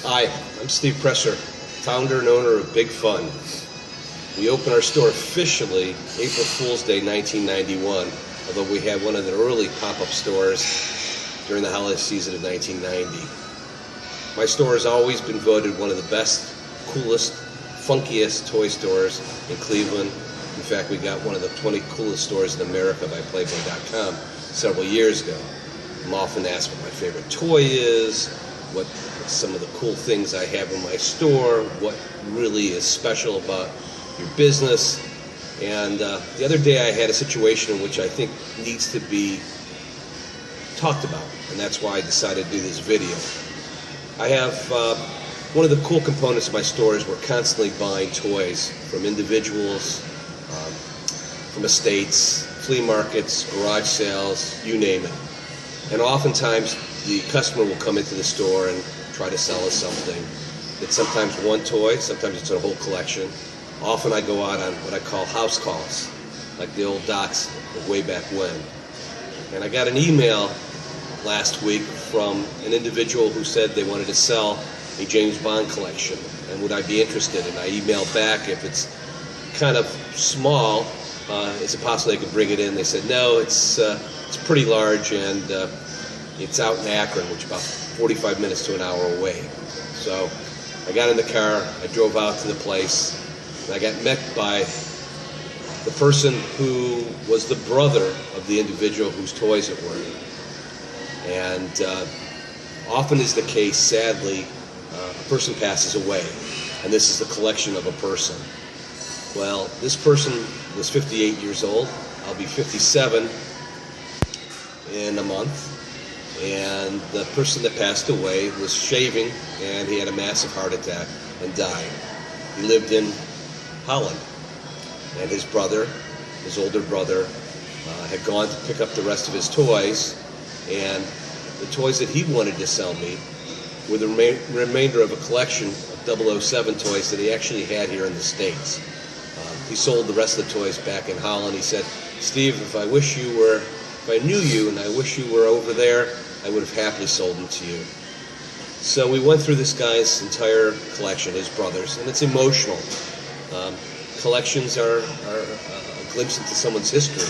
Hi, I'm Steve Presser, founder and owner of Big Fun. We opened our store officially April Fool's Day 1991, although we had one of the early pop-up stores during the holiday season of 1990. My store has always been voted one of the best, coolest, funkiest toy stores in Cleveland. In fact, we got one of the 20 coolest stores in America by Playboy.com several years ago. I'm often asked what my favorite toy is, what some of the cool things I have in my store, what really is special about your business. And the other day I had a situation in which I think needs to be talked about, and that's why I decided to do this video. I have one of the cool components of my store is we're constantly buying toys from individuals, from estates, flea markets, garage sales, you name it. And oftentimes the customer will come into the store and try to sell us something. It's sometimes one toy, sometimes it's a whole collection. Often I go out on what I call house calls, like the old docs of way back when. And I got an email last week from an individual who said they wanted to sell a James Bond collection, and would I be interested? And I emailed back, if it's kind of small, is it possible they could bring it in? They said, no, it's pretty large, and it's out in Akron, which is about 45 minutes to an hour away. So I got in the car, I drove out to the place, and I got met by the person who was the brother of the individual whose toys it were. And often is the case, sadly, a person passes away, and this is the collection of a person. Well, this person was 58 years old. I'll be 57 in a month. And the person that passed away was shaving, and he had a massive heart attack and died. He lived in Holland, and his brother, his older brother, had gone to pick up the rest of his toys, and the toys that he wanted to sell me were the remainder of a collection of 007 toys that he actually had here in the States. He sold the rest of the toys back in Holland. He said, Steve, if I knew you and I wish you were over there, I would have happily sold them to you. So we went through this guy's entire collection, his brother's, and it's emotional. Collections are a glimpse into someone's history,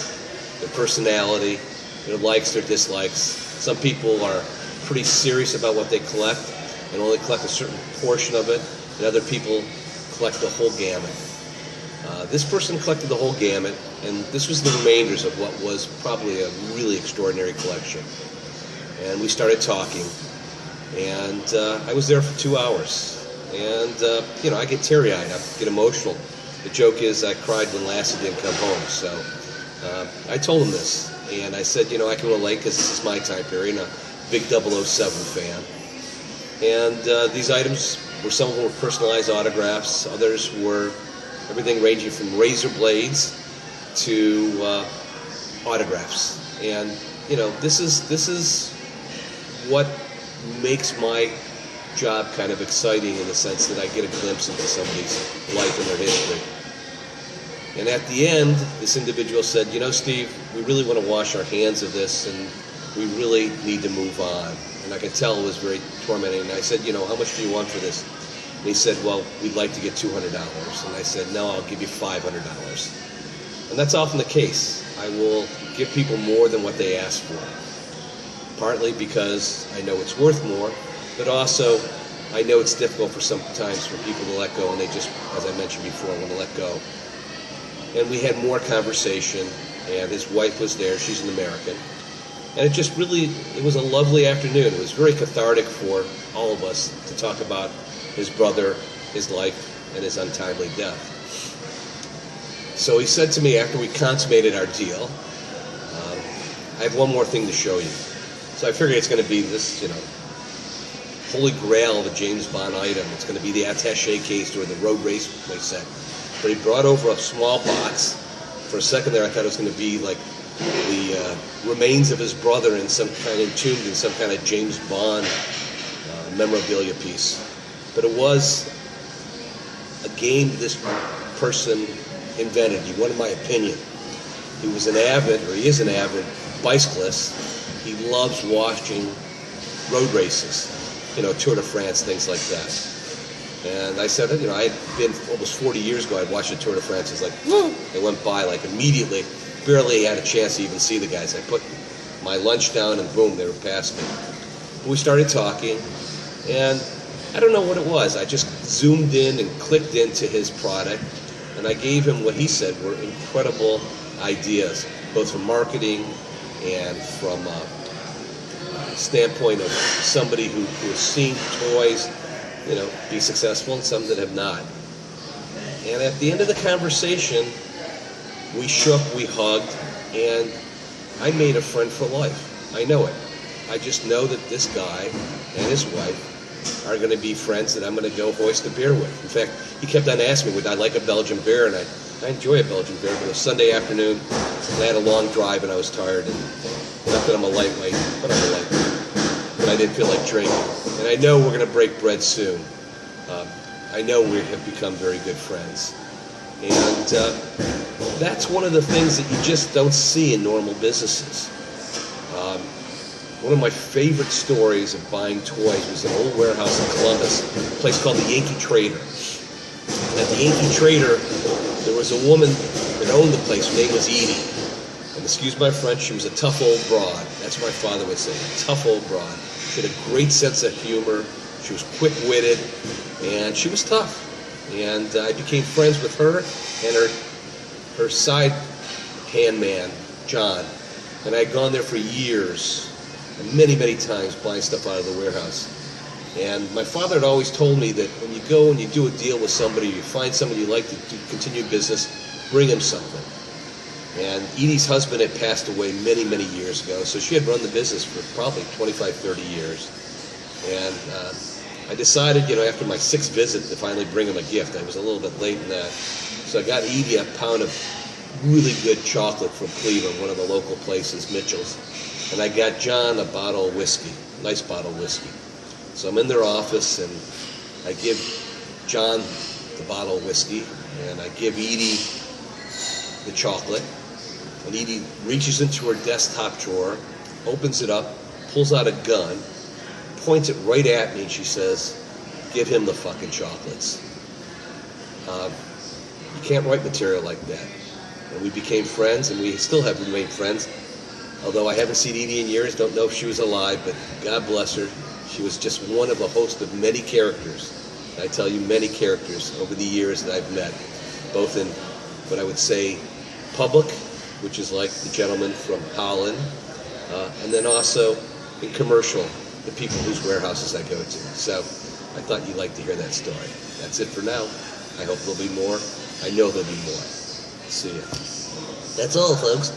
their personality, their likes, their dislikes. Some people are pretty serious about what they collect and only collect a certain portion of it, and other people collect the whole gamut. This person collected the whole gamut, and this was the remainders of what was probably a really extraordinary collection. And we started talking, and I was there for 2 hours. And, I get teary-eyed, I get emotional. The joke is I cried when Lassie didn't come home. So I told him this, and I said, I can relate because this is my time period, and I'm a big 007 fan. And these items some of them were personalized autographs, others were everything ranging from razor blades to autographs. And, this is what makes my job kind of exciting, in the sense that I get a glimpse into somebody's life and their history. And at the end, this individual said, Steve, we really want to wash our hands of this, and we really need to move on. And I could tell it was very tormenting. And I said, how much do you want for this? And he said, well, we'd like to get $200. And I said, no, I'll give you $500. And that's often the case. I will give people more than what they ask for. Partly because I know it's worth more, but also I know it's difficult sometimes for people to let go, and they just, as I mentioned before, want to let go. And we had more conversation, and his wife was there. She's an American. And it was a lovely afternoon. It was very cathartic for all of us to talk about his brother, his life, and his untimely death. So he said to me after we consummated our deal, I have one more thing to show you. So I figured it's going to be this, holy grail of a James Bond item. It's going to be the attaché case or the road race play set. But he brought over a small box. For a second there, I thought it was going to be like the remains of his brother entombed in some kind of James Bond memorabilia piece. But it was a game this person invented. He wanted my opinion. He is an avid bicyclist. He loves watching road races. Tour de France, things like that. And I said, I had been almost 40 years ago, I'd watched the Tour de France. It's like, it went by like immediately, barely had a chance to even see the guys. I put my lunch down and boom, they were past me. We started talking, and I don't know what it was. I just zoomed in and clicked into his product, and I gave him what he said were incredible ideas, both from marketing and from a standpoint of somebody who has seen toys, be successful and some that have not. And at the end of the conversation, we shook, we hugged, and I made a friend for life. I know it. I just know that this guy and his wife are going to be friends that I'm going to go hoist a beer with. In fact, he kept on asking me, would I like a Belgian beer? And I enjoy a Belgian beer, but it was Sunday afternoon, and I had a long drive, and I was tired, and not that I'm a lightweight, but I'm a lightweight. But I didn't feel like drinking. And I know we're going to break bread soon. I know we have become very good friends. And that's one of the things that you just don't see in normal businesses. One of my favorite stories of buying toys was an old warehouse in Columbus, a place called the Yankee Trader. And at the Yankee Trader, there was a woman that owned the place. Her name was Edie. And excuse my French, she was a tough old broad. That's what my father would say, a tough old broad. She had a great sense of humor. She was quick-witted, and she was tough. And I became friends with her and her side hand man, John. And I had gone there for years, and many, many times buying stuff out of the warehouse. And my father had always told me that when you go and you do a deal with somebody, you find somebody you like to continue business, bring them something. And Edie's husband had passed away many, many years ago, so she had run the business for probably 25, 30 years. And I decided, after my 6th visit to finally bring him a gift. I was a little bit late in that. So I got Edie a pound of really good chocolate from Cleveland, one of the local places, Mitchell's. And I got John a bottle of whiskey, nice bottle of whiskey. So I'm in their office, and I give John the bottle of whiskey, and I give Edie the chocolate. And Edie reaches into her desktop drawer, opens it up, pulls out a gun, points it right at me, and she says, give him the fucking chocolates. You can't write material like that. And we became friends, and we still have remained friends. Although I haven't seen Edie in years, don't know if she was alive, but God bless her. She was just one of a host of many characters. And I tell you, many characters over the years that I've met, both in what I would say public, which is like the gentleman from Holland, and then also in commercial, the people whose warehouses I go to. So I thought you'd like to hear that story. That's it for now. I hope there'll be more. I know there'll be more. See ya. That's all, folks.